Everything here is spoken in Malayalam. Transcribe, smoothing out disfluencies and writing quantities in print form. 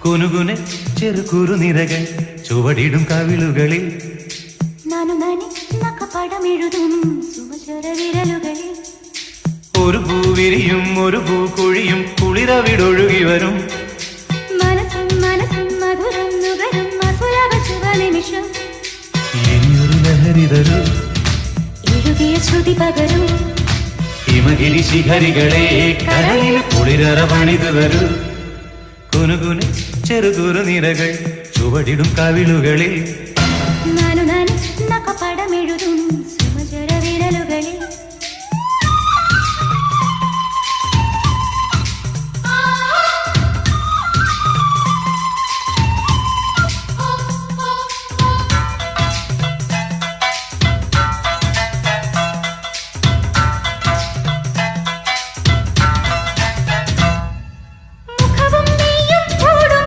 കുനുകുനെ ചെറുകുറുനിരകൾ ചുവടിടും കവിളുകളിൽ നാനു നാനി നഖപടമെഴുതും സുമചര വിരലുകളിൽ ഒരു പൂവിരിയും ഒരു പൂക്കുഴിയും കുളിരവിടൊഴുകി വരും മനസ്സും മനസ്സും മധുരം നുകരും മധുരവ ശുഭനിമിഷം ഇനിയൊരു ലഹരി തരൂ എഴുതിയ ശ്രുതി പകരൂ ഹിമഗിരി ശിഖരികളെ കരളിൽ കുളിരറ പണിതു വരൂ കുനുകുനെ ചെറുകുറുനിരകൾ ചുവടിടും കവിളുകളിൽ നാനു നാനി നഖപടമെഴുതും സുമചര വിരലുകളിൽ